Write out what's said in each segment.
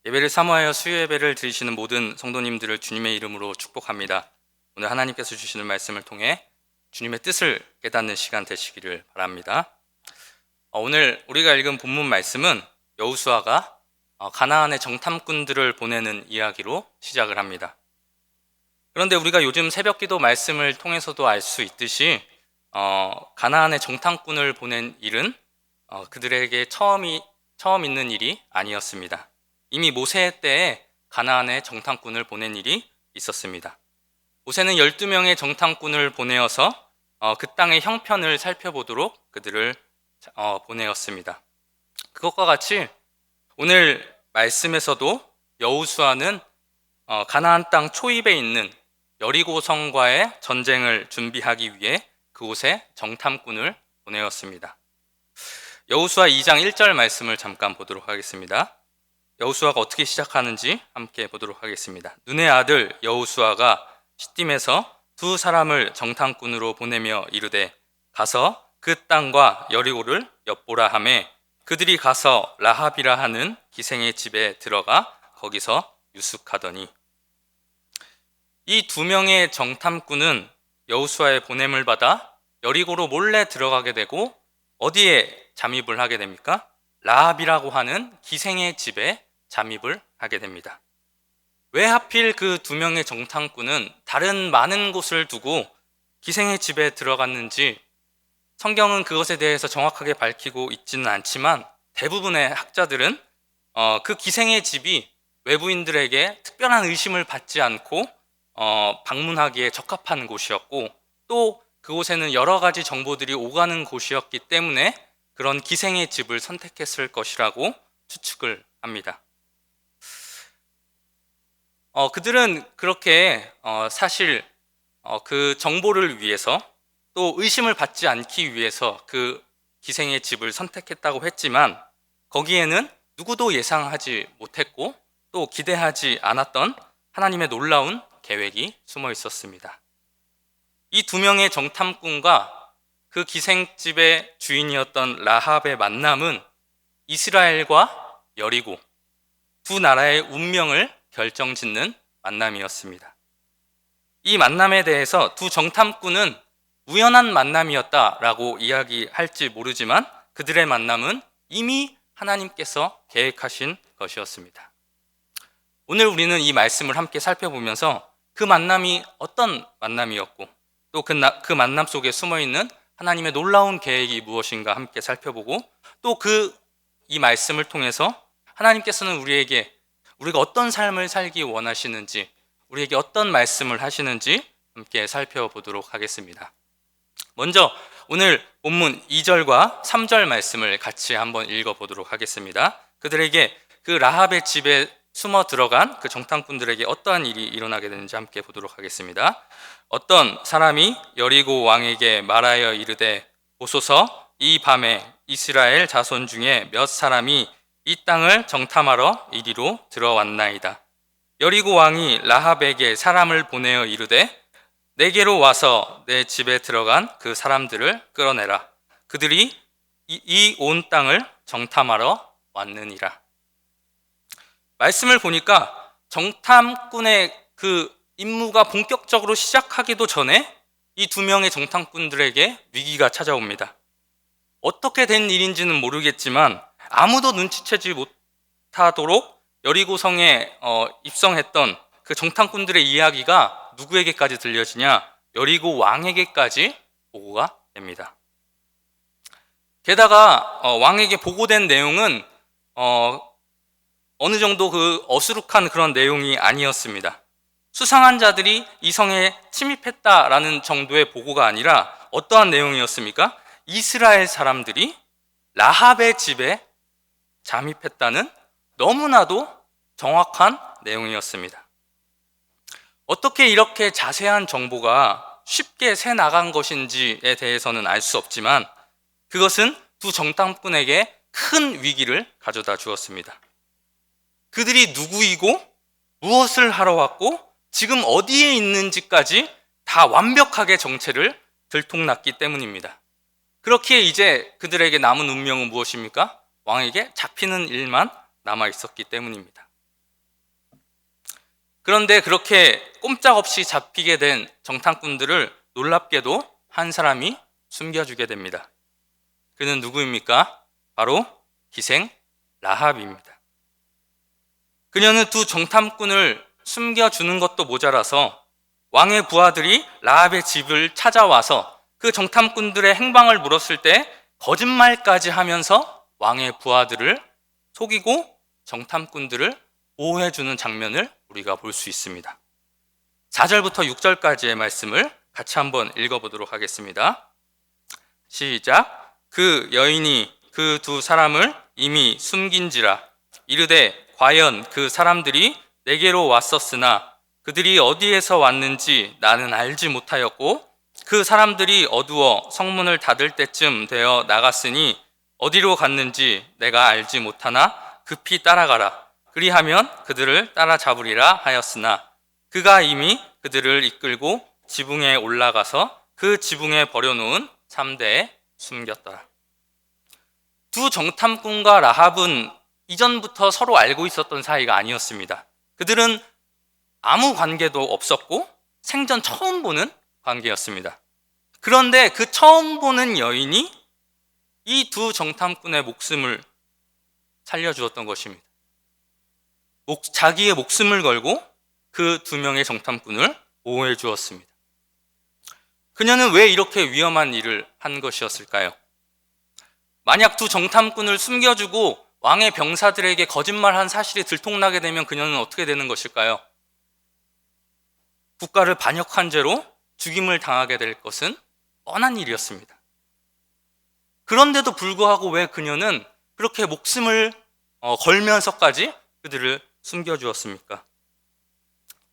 예배를 사모하여 수요 예배를 드리시는 모든 성도님들을 주님의 이름으로 축복합니다. 오늘 하나님께서 주시는 말씀을 통해 주님의 뜻을 깨닫는 시간 되시기를 바랍니다. 오늘 우리가 읽은 본문 말씀은 여호수아가 가나안의 정탐꾼들을 보내는 이야기로 시작을 합니다. 그런데 우리가 요즘 새벽기도 말씀을 통해서도 알 수 있듯이 가나안의 정탐꾼을 보낸 일은 그들에게 처음 있는 일이 아니었습니다. 이미 모세 때에 가나안에 정탐꾼을 보낸 일이 있었습니다. 모세는 12명의 정탐꾼을 보내어서 그 땅의 형편을 살펴보도록 그들을 보내었습니다. 그것과 같이 오늘 말씀에서도 여호수아는 가나안 땅 초입에 있는 여리고성과의 전쟁을 준비하기 위해 그곳에 정탐꾼을 보내었습니다. 여호수아 2장 1절 말씀을 잠깐 보도록 하겠습니다. 여호수아가 어떻게 시작하는지 함께 보도록 하겠습니다. 눈의 아들 여호수아가 시딤에서 두 사람을 정탐꾼으로 보내며 이르되 가서 그 땅과 여리고를 엿보라 하매 그들이 가서 라합이라 하는 기생의 집에 들어가 거기서 유숙하더니. 이 두 명의 정탐꾼은 여호수아의 보냄을 받아 여리고로 몰래 들어가게 되고 어디에 잠입을 하게 됩니까? 라합이라고 하는 기생의 집에 잠입을 하게 됩니다. 왜 하필 그 두 명의 정탐꾼은 다른 많은 곳을 두고 기생의 집에 들어갔는지 성경은 그것에 대해서 정확하게 밝히고 있지는 않지만 대부분의 학자들은 그 기생의 집이 외부인들에게 특별한 의심을 받지 않고 방문하기에 적합한 곳이었고 또 그곳에는 여러 가지 정보들이 오가는 곳이었기 때문에 그런 기생의 집을 선택했을 것이라고 추측을 합니다. 그들은 그렇게 사실 그 정보를 위해서 또 의심을 받지 않기 위해서 그 기생의 집을 선택했다고 했지만 거기에는 누구도 예상하지 못했고 또 기대하지 않았던 하나님의 놀라운 계획이 숨어 있었습니다. 이 두 명의 정탐꾼과 그 기생집의 주인이었던 라합의 만남은 이스라엘과 여리고 두 나라의 운명을 결정짓는 만남이었습니다. 이 만남에 대해서 두 정탐꾼은 우연한 만남이었다라고 이야기할지 모르지만 그들의 만남은 이미 하나님께서 계획하신 것이었습니다. 오늘 우리는 이 말씀을 함께 살펴보면서 그 만남이 어떤 만남이었고 또 그 만남 속에 숨어있는 하나님의 놀라운 계획이 무엇인가 함께 살펴보고 또 이 말씀을 통해서 하나님께서는 우리가 어떤 삶을 살기 원하시는지 우리에게 어떤 말씀을 하시는지 함께 살펴보도록 하겠습니다. 먼저 오늘 본문 2절과 3절 말씀을 같이 한번 읽어보도록 하겠습니다. 그들에게 그 라합의 집에 숨어 들어간 그 정탐꾼들에게 어떠한 일이 일어나게 되는지 함께 보도록 하겠습니다. 어떤 사람이 여리고 왕에게 말하여 이르되 보소서 이 밤에 이스라엘 자손 중에 몇 사람이 이 땅을 정탐하러 이리로 들어왔나이다. 여리고 왕이 라합에게 사람을 보내어 이르되 내게로 와서 내 집에 들어간 그 사람들을 끌어내라. 그들이 이 온 땅을 정탐하러 왔느니라. 말씀을 보니까 정탐꾼의 그 임무가 본격적으로 시작하기도 전에 이 두 명의 정탐꾼들에게 위기가 찾아옵니다. 어떻게 된 일인지는 모르겠지만 아무도 눈치채지 못하도록 여리고성에 입성했던 그 정탐꾼들의 이야기가 누구에게까지 들려지냐? 여리고 왕에게까지 보고가 됩니다. 게다가 왕에게 보고된 내용은 어느 정도 그 어수룩한 그런 내용이 아니었습니다. 수상한 자들이 이 성에 침입했다라는 정도의 보고가 아니라 어떠한 내용이었습니까? 이스라엘 사람들이 라합의 집에 잠입했다는 너무나도 정확한 내용이었습니다. 어떻게 이렇게 자세한 정보가 쉽게 새 나간 것인지에 대해서는 알 수 없지만 그것은 두 정탐꾼에게 큰 위기를 가져다 주었습니다. 그들이 누구이고 무엇을 하러 왔고 지금 어디에 있는지까지 다 완벽하게 정체를 들통났기 때문입니다. 그렇기에 이제 그들에게 남은 운명은 무엇입니까? 왕에게 잡히는 일만 남아 있었기 때문입니다. 그런데 그렇게 꼼짝없이 잡히게 된 정탐꾼들을 놀랍게도 한 사람이 숨겨주게 됩니다. 그는 누구입니까? 바로 기생 라합입니다. 그녀는 두 정탐꾼을 숨겨주는 것도 모자라서 왕의 부하들이 라합의 집을 찾아와서 그 정탐꾼들의 행방을 물었을 때 거짓말까지 하면서 왕의 부하들을 속이고 정탐꾼들을 보호해주는 장면을 우리가 볼 수 있습니다. 4절부터 6절까지의 말씀을 같이 한번 읽어보도록 하겠습니다. 시작. 그 여인이 그 두 사람을 이미 숨긴지라. 이르되 과연 그 사람들이 내게로 왔었으나 그들이 어디에서 왔는지 나는 알지 못하였고 그 사람들이 어두워 성문을 닫을 때쯤 되어 나갔으니 어디로 갔는지 내가 알지 못하나 급히 따라가라. 그리하면 그들을 따라잡으리라 하였으나 그가 이미 그들을 이끌고 지붕에 올라가서 그 지붕에 버려놓은 참대에 숨겼더라. 두 정탐꾼과 라합은 이전부터 서로 알고 있었던 사이가 아니었습니다. 그들은 아무 관계도 없었고 생전 처음 보는 관계였습니다. 그런데 그 처음 보는 여인이 이 두 정탐꾼의 목숨을 살려주었던 것입니다. 자기의 목숨을 걸고 그 두 명의 정탐꾼을 보호해 주었습니다. 그녀는 왜 이렇게 위험한 일을 한 것이었을까요? 만약 두 정탐꾼을 숨겨주고 왕의 병사들에게 거짓말한 사실이 들통나게 되면 그녀는 어떻게 되는 것일까요? 국가를 반역한 죄로 죽임을 당하게 될 것은 뻔한 일이었습니다. 그런데도 불구하고 왜 그녀는 그렇게 목숨을 걸면서까지 그들을 숨겨주었습니까?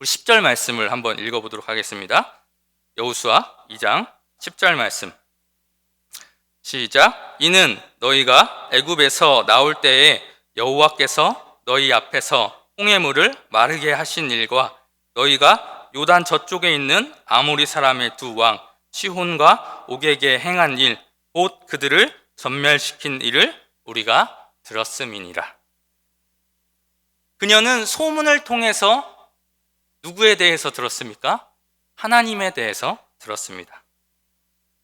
우리 10절 말씀을 한번 읽어보도록 하겠습니다. 여호수아 2장 10절 말씀. 시작. 이는 너희가 애굽에서 나올 때에 여호와께서 너희 앞에서 홍해물을 마르게 하신 일과 너희가 요단 저쪽에 있는 아모리 사람의 두 왕 시혼과 옥에게 행한 일, 곧 그들을 전멸시킨 일을 우리가 들었음이니라. 그녀는 소문을 통해서 누구에 대해서 들었습니까? 하나님에 대해서 들었습니다.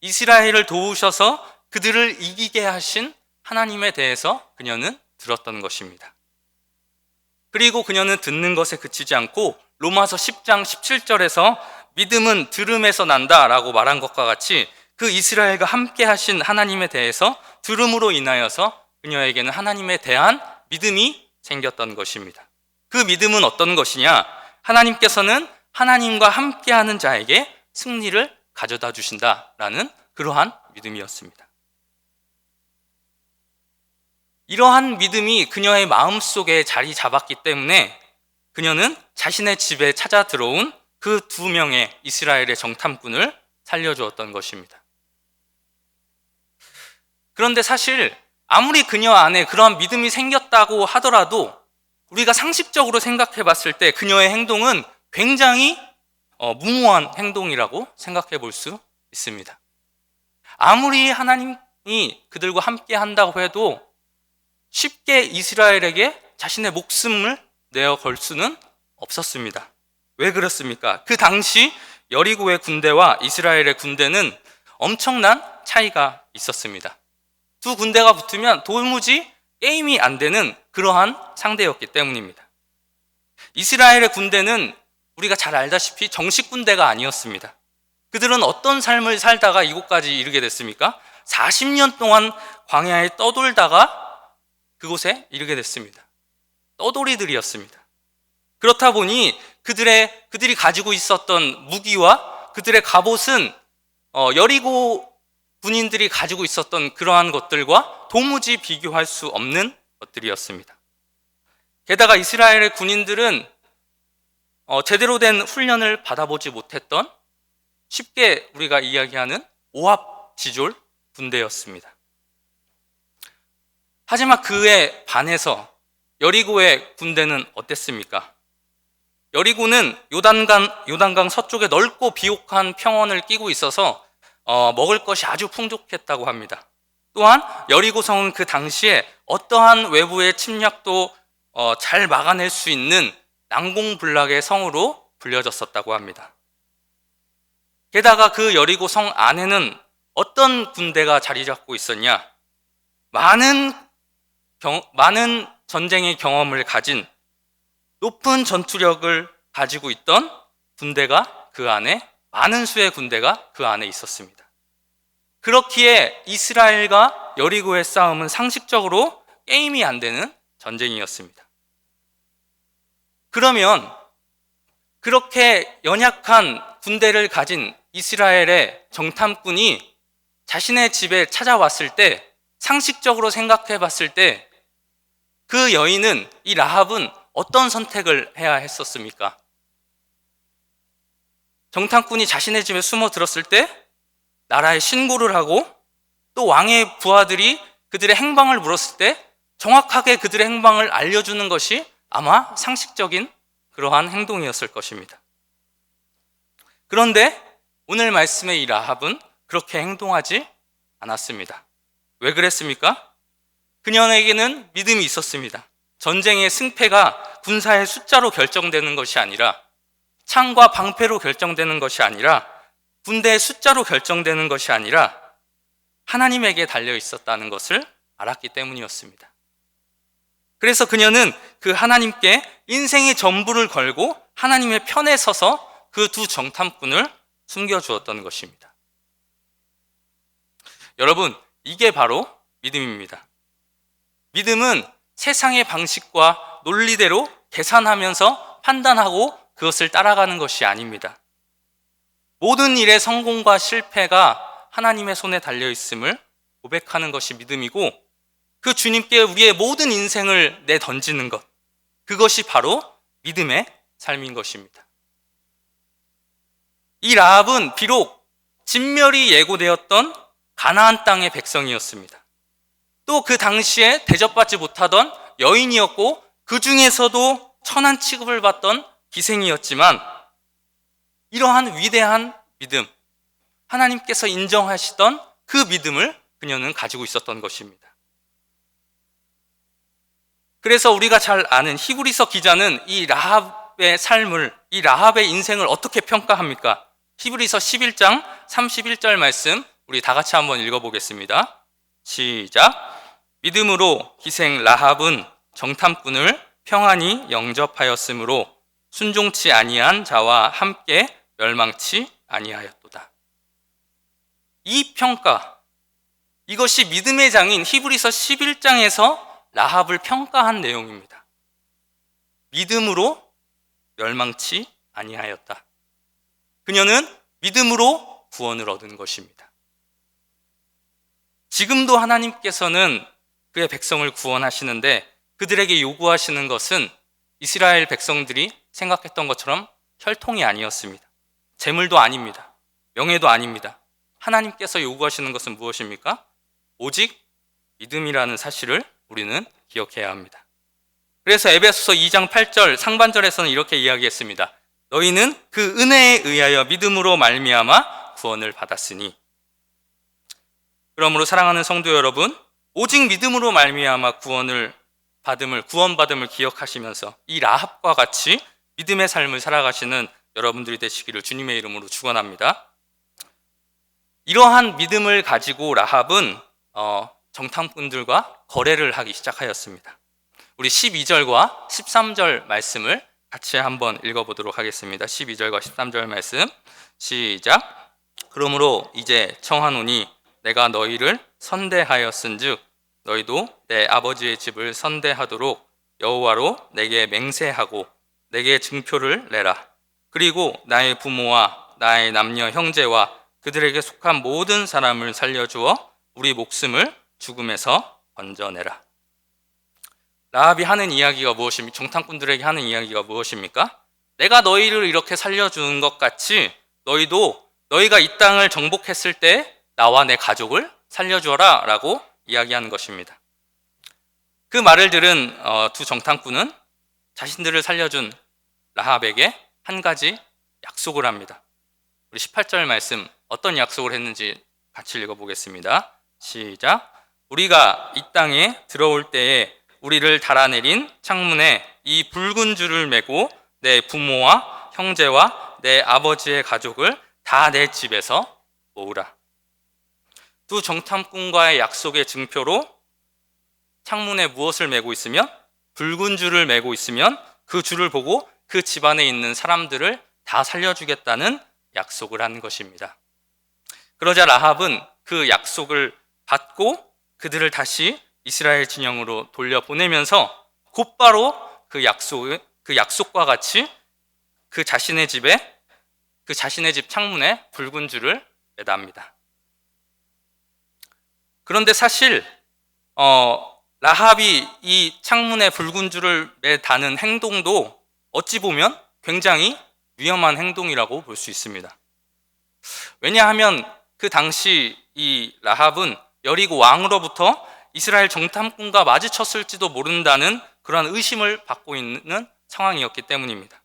이스라엘을 도우셔서 그들을 이기게 하신 하나님에 대해서 그녀는 들었던 것입니다. 그리고 그녀는 듣는 것에 그치지 않고 로마서 10장 17절에서 믿음은 들음에서 난다라고 말한 것과 같이 그 이스라엘과 함께 하신 하나님에 대해서 들음으로 인하여서 그녀에게는 하나님에 대한 믿음이 생겼던 것입니다. 그 믿음은 어떤 것이냐? 하나님께서는 하나님과 함께하는 자에게 승리를 가져다 주신다라는 그러한 믿음이었습니다. 이러한 믿음이 그녀의 마음속에 자리 잡았기 때문에 그녀는 자신의 집에 찾아 들어온 그 두 명의 이스라엘의 정탐꾼을 살려주었던 것입니다. 그런데 사실 아무리 그녀 안에 그러한 믿음이 생겼다고 하더라도 우리가 상식적으로 생각해 봤을 때 그녀의 행동은 굉장히 무모한 행동이라고 생각해 볼 수 있습니다. 아무리 하나님이 그들과 함께 한다고 해도 쉽게 이스라엘에게 자신의 목숨을 내어 걸 수는 없었습니다. 왜 그렇습니까? 그 당시 여리고의 군대와 이스라엘의 군대는 엄청난 차이가 있었습니다. 두 군대가 붙으면 도무지 게임이 안 되는 그러한 상대였기 때문입니다. 이스라엘의 군대는 우리가 잘 알다시피 정식 군대가 아니었습니다. 그들은 어떤 삶을 살다가 이곳까지 이르게 됐습니까? 40년 동안 광야에 떠돌다가 그곳에 이르게 됐습니다. 떠돌이들이었습니다. 그렇다 보니 그들이 가지고 있었던 무기와 그들의 갑옷은 여리고 군인들이 가지고 있었던 그러한 것들과 도무지 비교할 수 없는 것들이었습니다. 게다가 이스라엘의 군인들은 제대로 된 훈련을 받아보지 못했던 쉽게 우리가 이야기하는 오합지졸 군대였습니다. 하지만 그에 반해서 여리고의 군대는 어땠습니까? 여리고는 요단강 서쪽에 넓고 비옥한 평원을 끼고 있어서 먹을 것이 아주 풍족했다고 합니다. 또한 여리고 성은 그 당시에 어떠한 외부의 침략도 잘 막아낼 수 있는 난공불락의 성으로 불려졌었다고 합니다. 게다가 그 여리고 성 안에는 어떤 군대가 자리 잡고 있었냐? 많은 전쟁의 경험을 가진 높은 전투력을 가지고 있던 군대가 그 안에, 많은 수의 군대가 그 안에 있었습니다. 그렇기에 이스라엘과 여리고의 싸움은 상식적으로 게임이 안 되는 전쟁이었습니다. 그러면 그렇게 연약한 군대를 가진 이스라엘의 정탐꾼이 자신의 집에 찾아왔을 때, 상식적으로 생각해 봤을 때 그 여인은, 이 라합은 어떤 선택을 해야 했었습니까? 정탐꾼이 자신의 집에 숨어 들었을 때 나라에 신고를 하고, 또 왕의 부하들이 그들의 행방을 물었을 때 정확하게 그들의 행방을 알려주는 것이 아마 상식적인 그러한 행동이었을 것입니다. 그런데 오늘 말씀의 이 라합은 그렇게 행동하지 않았습니다. 왜 그랬습니까? 그녀에게는 믿음이 있었습니다. 전쟁의 승패가 군사의 숫자로 결정되는 것이 아니라, 창과 방패로 결정되는 것이 아니라, 군대의 숫자로 결정되는 것이 아니라 하나님에게 달려 있었다는 것을 알았기 때문이었습니다. 그래서 그녀는 그 하나님께 인생의 전부를 걸고 하나님의 편에 서서 그 두 정탐꾼을 숨겨주었던 것입니다. 여러분, 이게 바로 믿음입니다. 믿음은 세상의 방식과 논리대로 계산하면서 판단하고 그것을 따라가는 것이 아닙니다. 모든 일의 성공과 실패가 하나님의 손에 달려 있음을 고백하는 것이 믿음이고, 그 주님께 우리의 모든 인생을 내던지는 것, 그것이 바로 믿음의 삶인 것입니다. 이 라합은 비록 진멸이 예고되었던 가나안 땅의 백성이었습니다. 또 그 당시에 대접받지 못하던 여인이었고, 그 중에서도 천한 취급을 받던 기생이었지만, 이러한 위대한 믿음, 하나님께서 인정하시던 그 믿음을 그녀는 가지고 있었던 것입니다. 그래서 우리가 잘 아는 히브리서 기자는 이 라합의 삶을, 이 라합의 인생을 어떻게 평가합니까? 히브리서 11장 31절 말씀 우리 다 같이 한번 읽어보겠습니다. 시작. 믿음으로 기생 라합은 정탐꾼을 평안히 영접하였으므로 순종치 아니한 자와 함께 멸망치 아니하였도다. 이 평가, 이것이 믿음의 장인 히브리서 11장에서 라합을 평가한 내용입니다. 믿음으로 멸망치 아니하였다. 그녀는 믿음으로 구원을 얻은 것입니다. 지금도 하나님께서는 그의 백성을 구원하시는데, 그들에게 요구하시는 것은 이스라엘 백성들이 생각했던 것처럼 혈통이 아니었습니다. 재물도 아닙니다. 명예도 아닙니다. 하나님께서 요구하시는 것은 무엇입니까? 오직 믿음이라는 사실을 우리는 기억해야 합니다. 그래서 에베소서 2장 8절 상반절에서는 이렇게 이야기했습니다. 너희는 그 은혜에 의하여 믿음으로 말미암아 구원을 받았으니. 그러므로 사랑하는 성도 여러분, 오직 믿음으로 말미암아 구원받음을 기억하시면서 이 라합과 같이 믿음의 삶을 살아가시는 여러분들이 되시기를 주님의 이름으로 축원합니다. 이러한 믿음을 가지고 라합은 정탐꾼들과 거래를 하기 시작하였습니다. 우리 12절과 13절 말씀을 같이 한번 읽어보도록 하겠습니다. 12절과 13절 말씀 시작. 그러므로 이제 청하노니 내가 너희를 선대하였은즉 너희도 내 아버지의 집을 선대하도록 여호와로 내게 맹세하고 내게 증표를 내라. 그리고 나의 부모와 나의 남녀 형제와 그들에게 속한 모든 사람을 살려주어 우리 목숨을 죽음에서 건져내라. 라합이 하는 이야기가 무엇입니까? 정탐꾼들에게 하는 이야기가 무엇입니까? 내가 너희를 이렇게 살려주는 것 같이 너희도 너희가 이 땅을 정복했을 때 나와 내 가족을 살려주어라 라고 이야기하는 것입니다. 그 말을 들은 두 정탐꾼은 자신들을 살려준 라합에게 한 가지 약속을 합니다. 우리 18절 말씀 어떤 약속을 했는지 같이 읽어보겠습니다. 시작. 우리가 이 땅에 들어올 때에 우리를 달아내린 창문에 이 붉은 줄을 메고 내 부모와 형제와 내 아버지의 가족을 다 내 집에서 모으라. 두 정탐꾼과의 약속의 증표로 창문에 무엇을 메고 있으면, 붉은 줄을 메고 있으면 그 줄을 보고 그 집안에 있는 사람들을 다 살려주겠다는 약속을 한 것입니다. 그러자 라합은 그 약속을 받고 그들을 다시 이스라엘 진영으로 돌려보내면서 곧바로 그 약속과 같이 그 자신의 집 창문에 붉은 줄을 매답니다. 그런데 사실 라합이 이 창문에 붉은 줄을 매다는 행동도 어찌 보면 굉장히 위험한 행동이라고 볼 수 있습니다. 왜냐하면 그 당시 이 라합은 여리고 왕으로부터 이스라엘 정탐꾼과 마주쳤을지도 모른다는 그러한 의심을 받고 있는 상황이었기 때문입니다.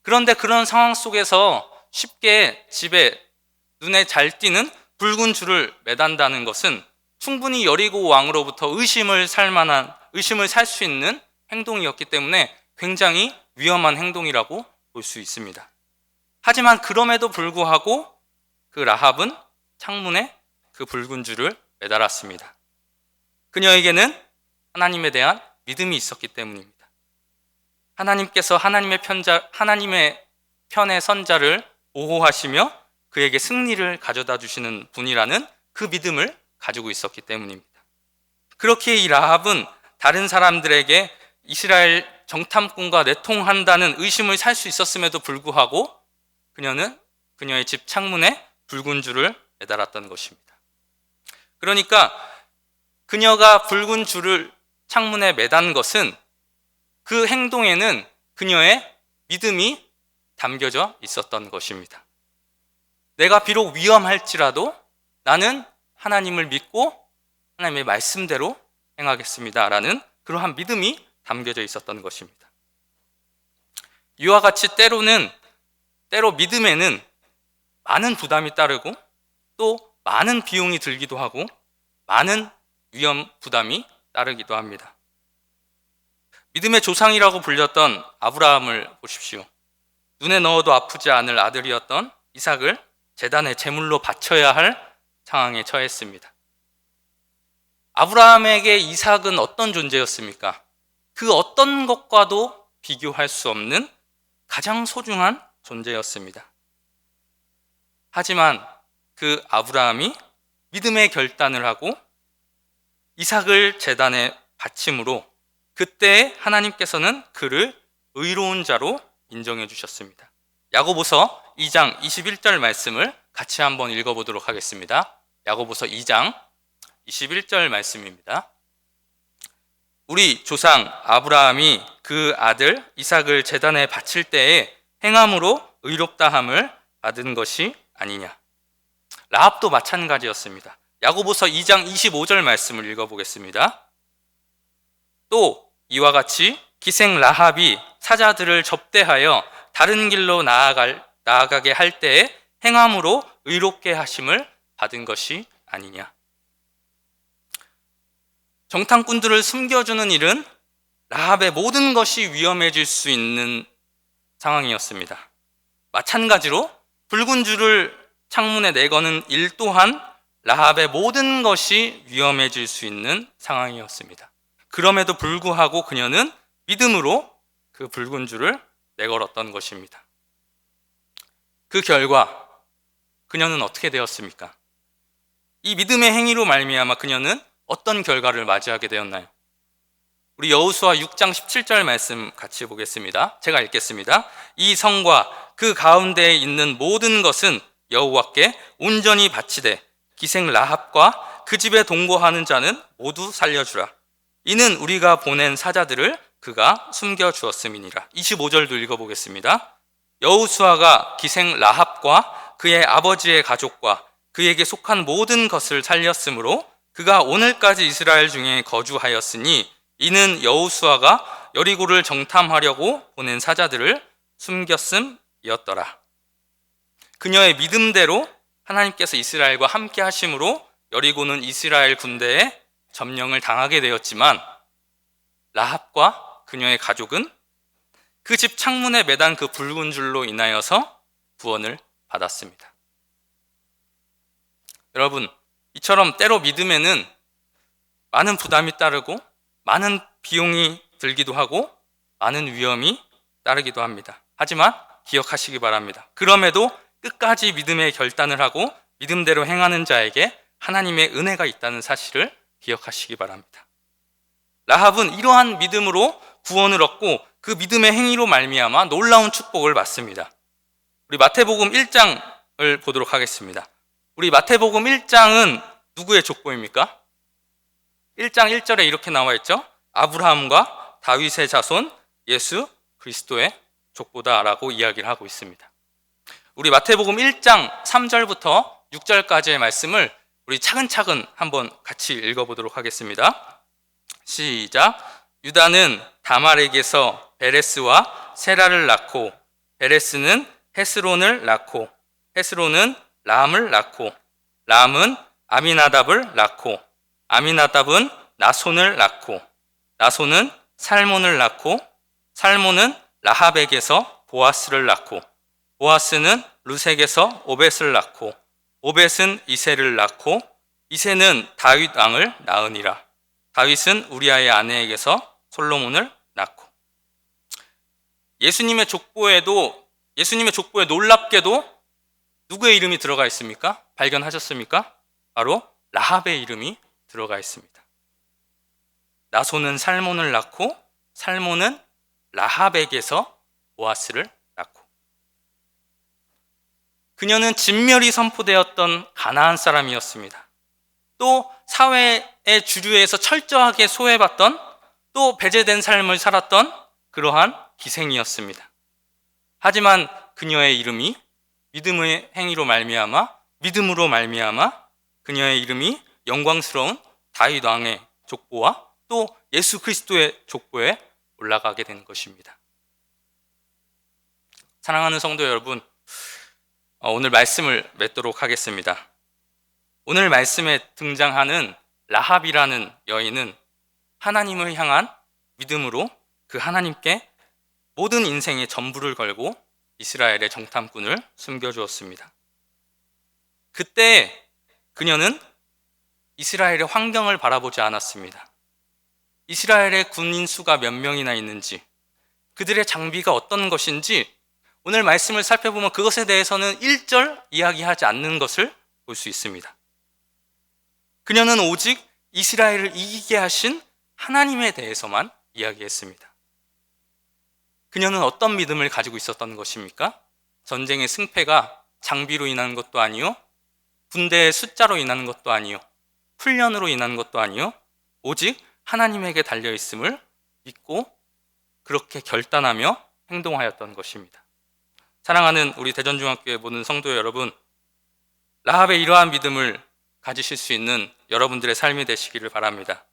그런데 그런 상황 속에서 쉽게 집에 눈에 잘 띄는 붉은 줄을 매단다는 것은 충분히 여리고 왕으로부터 의심을 살 수 있는 행동이었기 때문에 굉장히 위험한 행동이라고 볼 수 있습니다. 하지만 그럼에도 불구하고 그 라합은 창문에 그 붉은 줄을 매달았습니다. 그녀에게는 하나님에 대한 믿음이 있었기 때문입니다. 하나님께서 하나님의 편의 선자를 보호하시며 그에게 승리를 가져다 주시는 분이라는 그 믿음을 가지고 있었기 때문입니다. 그렇게 이 라합은 다른 사람들에게 이스라엘 정탐꾼과 내통한다는 의심을 살 수 있었음에도 불구하고 그녀는 그녀의 집 창문에 붉은 줄을 매달았던 것입니다. 그러니까 그녀가 붉은 줄을 창문에 매단 것은 그 행동에는 그녀의 믿음이 담겨져 있었던 것입니다. 내가 비록 위험할지라도 나는 하나님을 믿고 하나님의 말씀대로 행하겠습니다라는 그러한 믿음이 담겨져 있었던 것입니다. 이와 같이 때로 믿음에는 많은 부담이 따르고 또 많은 비용이 들기도 하고 많은 위험 부담이 따르기도 합니다. 믿음의 조상이라고 불렸던 아브라함을 보십시오. 눈에 넣어도 아프지 않을 아들이었던 이삭을 제단에 제물로 바쳐야 할 상황에 처했습니다. 아브라함에게 이삭은 어떤 존재였습니까? 그 어떤 것과도 비교할 수 없는 가장 소중한 존재였습니다. 하지만 그 아브라함이 믿음의 결단을 하고 이삭을 제단에 바침으로 그때 하나님께서는 그를 의로운 자로 인정해 주셨습니다. 야고보서 2장 21절 말씀을 같이 한번 읽어보도록 하겠습니다. 야고보서 2장 21절 말씀입니다. 우리 조상 아브라함이 그 아들 이삭을 제단에 바칠 때에 행함으로 의롭다함을 받은 것이 아니냐. 라합도 마찬가지였습니다. 야고보서 2장 25절 말씀을 읽어보겠습니다. 또 이와 같이 기생 라합이 사자들을 접대하여 다른 길로 나아가게 할 때에 행함으로 의롭게 하심을 받은 것이 아니냐. 정탐꾼들을 숨겨주는 일은 라합의 모든 것이 위험해질 수 있는 상황이었습니다. 마찬가지로 붉은 줄을 창문에 내거는 일 또한 라합의 모든 것이 위험해질 수 있는 상황이었습니다. 그럼에도 불구하고 그녀는 믿음으로 그 붉은 줄을 내걸었던 것입니다. 그 결과 그녀는 어떻게 되었습니까? 이 믿음의 행위로 말미암아 그녀는 어떤 결과를 맞이하게 되었나요? 우리 여호수아 6장 17절 말씀 같이 보겠습니다. 제가 읽겠습니다. 이 성과 그 가운데에 있는 모든 것은 여호와께 온전히 바치되 기생 라합과 그 집에 동거하는 자는 모두 살려주라. 이는 우리가 보낸 사자들을 그가 숨겨주었음이니라. 25절도 읽어보겠습니다. 여호수아가 기생 라합과 그의 아버지의 가족과 그에게 속한 모든 것을 살렸으므로 그가 오늘까지 이스라엘 중에 거주하였으니 이는 여호수아가 여리고를 정탐하려고 보낸 사자들을 숨겼음이었더라. 그녀의 믿음대로 하나님께서 이스라엘과 함께 하심으로 여리고는 이스라엘 군대에 점령을 당하게 되었지만 라합과 그녀의 가족은 그 집 창문에 매단 그 붉은 줄로 인하여서 구원을 받았습니다. 여러분, 이처럼 때로 믿음에는 많은 부담이 따르고 많은 비용이 들기도 하고 많은 위험이 따르기도 합니다. 하지만 기억하시기 바랍니다. 그럼에도 끝까지 믿음의 결단을 하고 믿음대로 행하는 자에게 하나님의 은혜가 있다는 사실을 기억하시기 바랍니다. 라합은 이러한 믿음으로 구원을 얻고 그 믿음의 행위로 말미암아 놀라운 축복을 받습니다. 우리 마태복음 1장을 보도록 하겠습니다. 우리 마태복음 1장은 누구의 족보입니까? 1장 1절에 이렇게 나와 있죠. 아브라함과 다윗의 자손 예수 그리스도의 족보다라고 이야기를 하고 있습니다. 우리 마태복음 1장 3절부터 6절까지의 말씀을 우리 차근차근 한번 같이 읽어보도록 하겠습니다. 시작. 유다는 다말에게서 베레스와 세라를 낳고 베레스는 헤스론을 낳고 헤스론은 람을 낳고 람은 아미나답을 낳고 아미나답은 나손을 낳고 나손은 살몬을 낳고 살몬은 라합에게서 보아스를 낳고 보아스는 루색에서 오벳을 낳고 오벳은 이새를 낳고 이새는 다윗 왕을 낳으니라. 다윗은 우리아의 아내에게서 솔로몬을 낳고. 예수님의 족보에 놀랍게도 누구의 이름이 들어가 있습니까? 발견하셨습니까? 바로 라합의 이름이 들어가 있습니다. 나손은 살몬을 낳고 살몬은 라합에게서 보아스를 낳고. 그녀는 진멸이 선포되었던 가나안 사람이었습니다. 또 사회의 주류에서 철저하게 소외받던 또 배제된 삶을 살았던 그러한 기생이었습니다. 하지만 그녀의 이름이 믿음의 행위로 믿음으로 말미암아 그녀의 이름이 영광스러운 다윗 왕의 족보와 또 예수 그리스도의 족보에 올라가게 된 것입니다. 사랑하는 성도 여러분, 오늘 말씀을 맺도록 하겠습니다. 오늘 말씀에 등장하는 라합이라는 여인은 하나님을 향한 믿음으로 그 하나님께 모든 인생의 전부를 걸고 이스라엘의 정탐꾼을 숨겨주었습니다. 그때 그녀는 이스라엘의 환경을 바라보지 않았습니다. 이스라엘의 군인 수가 몇 명이나 있는지, 그들의 장비가 어떤 것인지 오늘 말씀을 살펴보면 그것에 대해서는 1절 이야기하지 않는 것을 볼 수 있습니다. 그녀는 오직 이스라엘을 이기게 하신 하나님에 대해서만 이야기했습니다. 그녀는 어떤 믿음을 가지고 있었던 것입니까? 전쟁의 승패가 장비로 인한 것도 아니요, 군대의 숫자로 인한 것도 아니요, 훈련으로 인한 것도 아니요, 오직 하나님에게 달려있음을 믿고 그렇게 결단하며 행동하였던 것입니다. 사랑하는 우리 대전중학교에 모든 성도 여러분, 라합의 이러한 믿음을 가지실 수 있는 여러분들의 삶이 되시기를 바랍니다.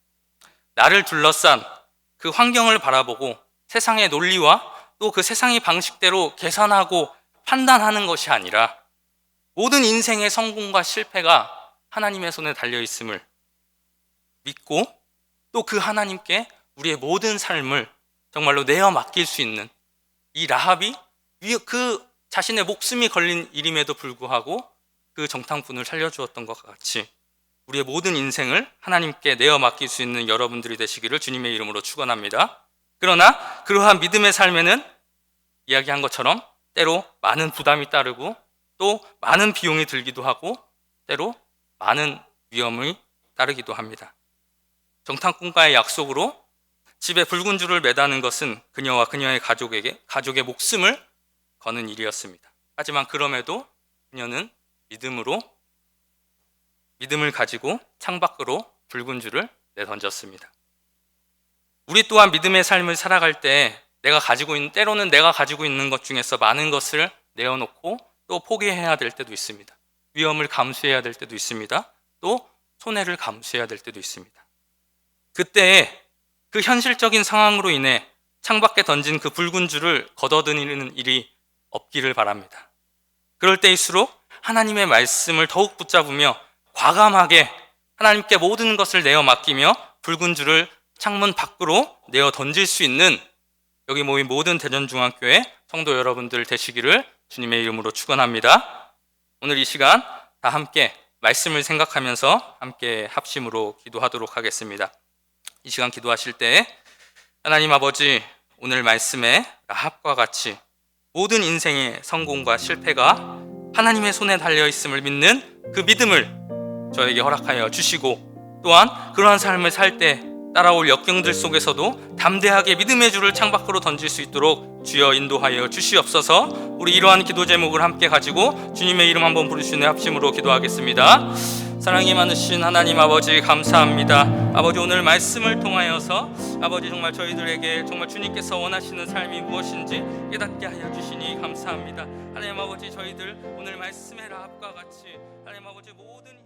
나를 둘러싼 그 환경을 바라보고 세상의 논리와 또 그 세상의 방식대로 계산하고 판단하는 것이 아니라 모든 인생의 성공과 실패가 하나님의 손에 달려있음을 믿고 또 그 하나님께 우리의 모든 삶을 정말로 내어 맡길 수 있는 이 라합이 그 자신의 목숨이 걸린 일임에도 불구하고 그 정탐꾼을 살려주었던 것과 같이 우리의 모든 인생을 하나님께 내어 맡길 수 있는 여러분들이 되시기를 주님의 이름으로 축원합니다. 그러나 그러한 믿음의 삶에는 이야기한 것처럼 때로 많은 부담이 따르고 또 많은 비용이 들기도 하고 때로 많은 위험이 따르기도 합니다. 정탐꾼과의 약속으로 집에 붉은 줄을 매다는 것은 그녀와 그녀의 가족의 목숨을 거는 일이었습니다. 하지만 그럼에도 그녀는 믿음을 가지고 창밖으로 붉은 줄을 내던졌습니다. 우리 또한 믿음의 삶을 살아갈 때 때로는 내가 가지고 있는 것 중에서 많은 것을 내어놓고 또 포기해야 될 때도 있습니다. 위험을 감수해야 될 때도 있습니다. 또 손해를 감수해야 될 때도 있습니다. 그때 그 현실적인 상황으로 인해 창밖에 던진 그 붉은 줄을 걷어들이는 일이 없기를 바랍니다. 그럴 때일수록 하나님의 말씀을 더욱 붙잡으며 과감하게 하나님께 모든 것을 내어 맡기며 붉은 줄을 창문 밖으로 내어 던질 수 있는 여기 모인 모든 대전중앙교회 성도 여러분들 되시기를 주님의 이름으로 축원합니다. 오늘 이 시간 다 함께 말씀을 생각하면서 함께 합심으로 기도하도록 하겠습니다. 이 시간 기도하실 때 하나님 아버지, 오늘 말씀에 라합과 같이 모든 인생의 성공과 실패가 하나님의 손에 달려 있음을 믿는 그 믿음을 저에게 허락하여 주시고, 또한 그러한 삶을 살 때 따라올 역경들 속에서도 담대하게 믿음의 줄을 창밖으로 던질 수 있도록 주여 인도하여 주시옵소서. 우리 이러한 기도 제목을 함께 가지고 주님의 이름 한번 부르시는 합심으로 기도하겠습니다. 사랑이 많으신 하나님 아버지, 감사합니다. 아버지, 오늘 말씀을 통하여서 아버지 정말 저희들에게 정말 주님께서 원하시는 삶이 무엇인지 깨닫게 하여 주시니 감사합니다. 하나님 아버지, 저희들 오늘 말씀의 라합과 같이 하나님 아버지 모든